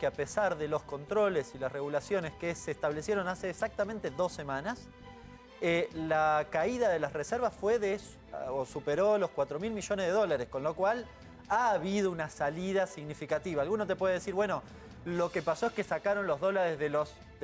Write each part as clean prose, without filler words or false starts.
que a pesar de los controles y las regulaciones que se establecieron hace exactamente 2 semanas, la caída de las reservas fue o superó los 4.000 millones de dólares, con lo cual ha habido una salida significativa. Alguno te puede decir, bueno, lo que pasó es que sacaron los dólares de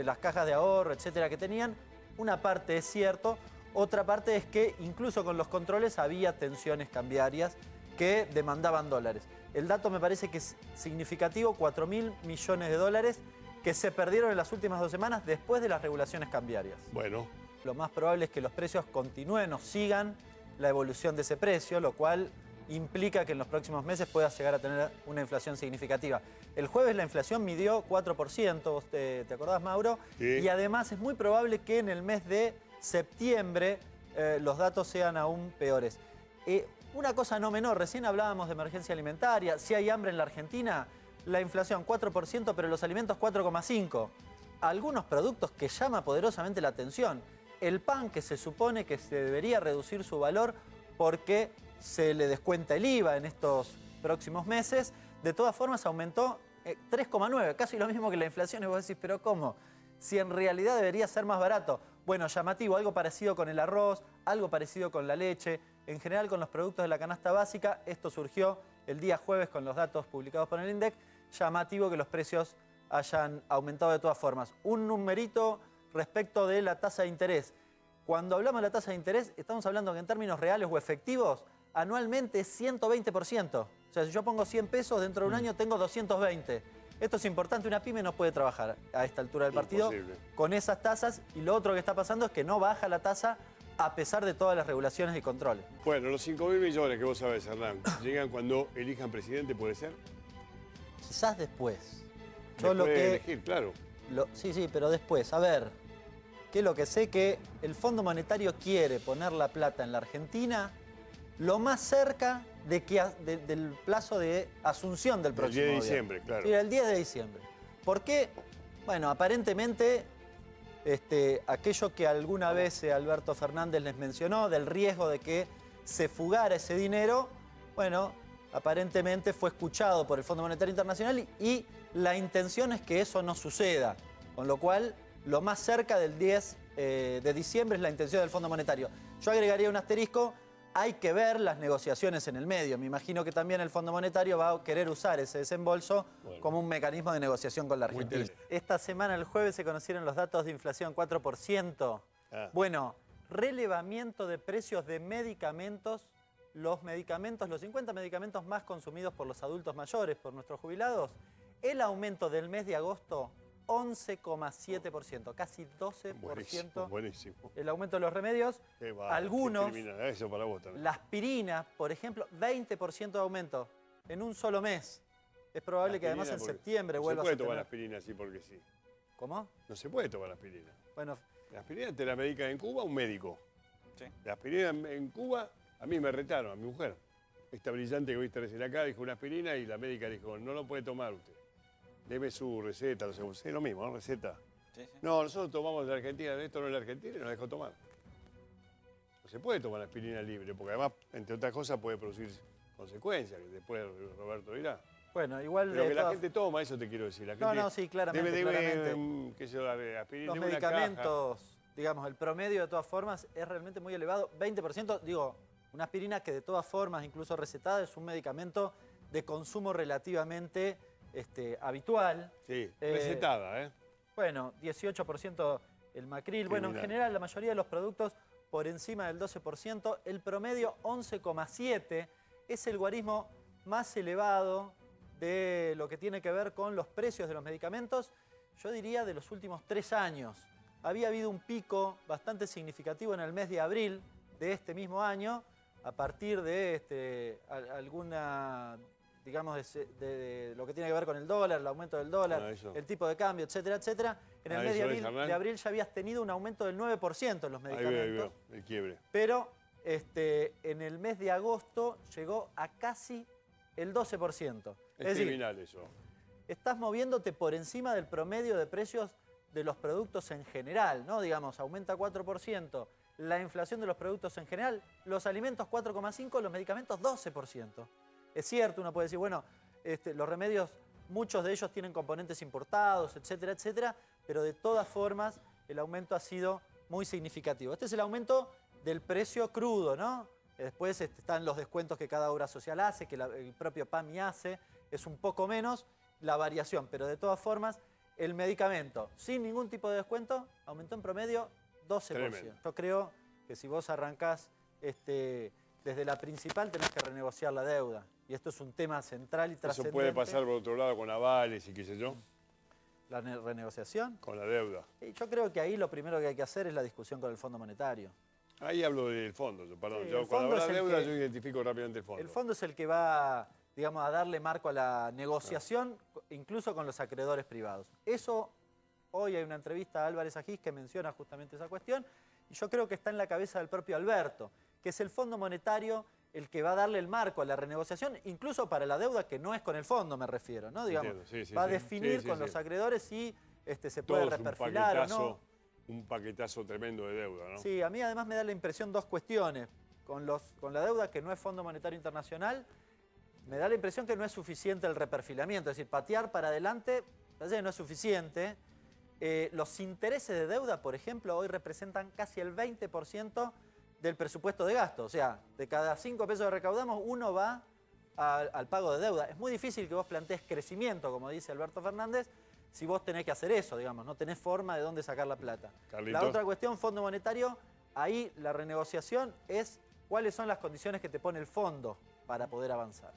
las cajas de ahorro, etcétera, que tenían. Una parte es cierto, otra parte es que incluso con los controles había tensiones cambiarias que demandaban dólares. El dato me parece que es significativo, 4.000 millones de dólares que se perdieron en las últimas 2 semanas después de las regulaciones cambiarias. Bueno. Lo más probable es que los precios continúen o sigan la evolución de ese precio, lo cual implica que en los próximos meses pueda llegar a tener una inflación significativa. El jueves la inflación midió 4%, ¿vos te acordás, Mauro? Sí. Y además es muy probable que en el mes de septiembre los datos sean aún peores. Una cosa no menor, recién hablábamos de emergencia alimentaria. Si hay hambre en la Argentina, la inflación 4%, pero los alimentos 4,5%. Algunos productos que llama poderosamente la atención. El pan, que se supone que se debería reducir su valor porque se le descuenta el IVA en estos próximos meses, de todas formas aumentó 3,9%, casi lo mismo que la inflación. Y vos decís, ¿pero cómo? Si en realidad debería ser más barato. Bueno, llamativo, algo parecido con el arroz, algo parecido con la leche, en general con los productos de la canasta básica. Esto surgió el día jueves con los datos publicados por el INDEC. Llamativo que los precios hayan aumentado de todas formas. Un numerito respecto de la tasa de interés. Cuando hablamos de la tasa de interés, estamos hablando que en términos reales o efectivos, anualmente es 120%. O sea, si yo pongo 100 pesos, dentro de un año tengo 220. Esto es importante, una pyme no puede trabajar a esta altura del partido con esas tasas. Y lo otro que está pasando es que no baja la tasa a pesar de todas las regulaciones y controles. Bueno, los 5.000 millones que vos sabés, Hernán, ¿llegan cuando elijan presidente, puede ser? Quizás después. Yo lo que elegir, claro. Sí, pero después. A ver, ¿qué es lo que sé? Que el Fondo Monetario quiere poner la plata en la Argentina lo más cerca del plazo de asunción del próximo El 10 de gobierno. diciembre, claro. Sí, el 10 de diciembre. ¿Por qué? Bueno, aparentemente, aquello que alguna vez Alberto Fernández les mencionó, del riesgo de que se fugara ese dinero, bueno, aparentemente fue escuchado por el Fondo Monetario Internacional y la intención es que eso no suceda. Con lo cual, lo más cerca del 10 de diciembre es la intención del Fondo Monetario. Yo agregaría un asterisco. Hay que ver las negociaciones en el medio. Me imagino que también el Fondo Monetario va a querer usar ese desembolso como un mecanismo de negociación con la Argentina. Esta semana, el jueves, se conocieron los datos de inflación, 4%. Bueno, relevamiento de precios de medicamentos. Los 50 medicamentos más consumidos por los adultos mayores, por nuestros jubilados. El aumento del mes de agosto, 11,7%, casi 12%. Buenísimo. El aumento de los remedios. Algunos, eso para vos también. la aspirina, por ejemplo, 20% de aumento en un solo mes. Es probable que además en septiembre vuelva a No se puede tomar aspirina así porque sí. ¿Cómo? No se puede tomar aspirina. Bueno, la aspirina te la medica en Cuba un médico. Sí. La aspirina en Cuba, a mí me retaron, a mi mujer. Esta brillante que viste recién acá dijo una aspirina y la médica dijo, no lo puede tomar usted. Deme su receta, no sé, es lo mismo, ¿no? Receta. Sí, sí. No, nosotros tomamos de la Argentina, esto no es la Argentina y nos dejó tomar. No se puede tomar aspirina libre, porque además, entre otras cosas, puede producir consecuencias, que después Roberto dirá. Bueno, igual pero que la gente toma, eso te quiero decir. La gente no, sí, claramente. Debe, qué sé yo, aspirina. Los medicamentos, digamos, el promedio de todas formas es realmente muy elevado. 20%, digo, una aspirina que de todas formas, incluso recetada, es un medicamento de consumo relativamente habitual. Sí, recetada, ¿eh? Bueno, 18% el macril. Bueno, en general la mayoría de los productos por encima del 12%. El promedio 11,7% es el guarismo más elevado de lo que tiene que ver con los precios de los medicamentos, yo diría de los últimos 3 años. Había habido un pico bastante significativo en el mes de abril de este mismo año, a partir de alguna, digamos, de lo que tiene que ver con el dólar, el aumento del dólar, el tipo de cambio, etcétera, etcétera. En el mes de abril ya habías tenido un aumento del 9% en los medicamentos. Ahí veo, el quiebre. Pero en el mes de agosto llegó a casi el 12%. Es criminal eso. Estás moviéndote por encima del promedio de precios de los productos en general, ¿no? Digamos, aumenta 4%. La inflación de los productos en general, los alimentos 4,5%, los medicamentos 12%. Es cierto, uno puede decir, bueno, los remedios muchos de ellos tienen componentes importados, etcétera, etcétera, pero de todas formas el aumento ha sido muy significativo. Este es el aumento del precio crudo, ¿no? Después están los descuentos que cada obra social hace, que el propio PAMI hace, es un poco menos la variación, pero de todas formas el medicamento, sin ningún tipo de descuento, aumentó en promedio 12%. Tremendo. Yo creo que si vos arrancás desde la principal tenés que renegociar la deuda. Y esto es un tema central y trascendente. Eso puede pasar por otro lado con avales y qué sé yo. La renegociación. Con la deuda. Y yo creo que ahí lo primero que hay que hacer es la discusión con el Fondo Monetario. Ahí hablo del fondo, perdón. Sí, Yo, el cuando fondo hablo de es el deuda que- yo identifico rápidamente el fondo. El fondo es el que va, digamos, a darle marco a la negociación, incluso con los acreedores privados. Eso, hoy hay una entrevista a Álvarez Agis que menciona justamente esa cuestión, y yo creo que está en la cabeza del propio Alberto, que es el Fondo Monetario el que va a darle el marco a la renegociación, incluso para la deuda que no es con el fondo, me refiero, ¿no? Digamos, Entiendo, sí, va a sí. definir Sí, sí, con sí. los acreedores si se puede Todo es reperfilar o no. un paquetazo tremendo de deuda, ¿no? Sí, a mí además me da la impresión dos cuestiones. Con la deuda que no es Fondo Monetario Internacional, me da la impresión que no es suficiente el reperfilamiento. Es decir, patear para adelante, parece que no es suficiente. Los intereses de deuda, por ejemplo, hoy representan casi el 20% del presupuesto de gasto. O sea, de cada 5 pesos que recaudamos, uno va al pago de deuda. Es muy difícil que vos plantees crecimiento, como dice Alberto Fernández, si vos tenés que hacer eso, digamos, no tenés forma de dónde sacar la plata. Carlitos. La otra cuestión, Fondo Monetario, ahí la renegociación es cuáles son las condiciones que te pone el fondo para poder avanzar.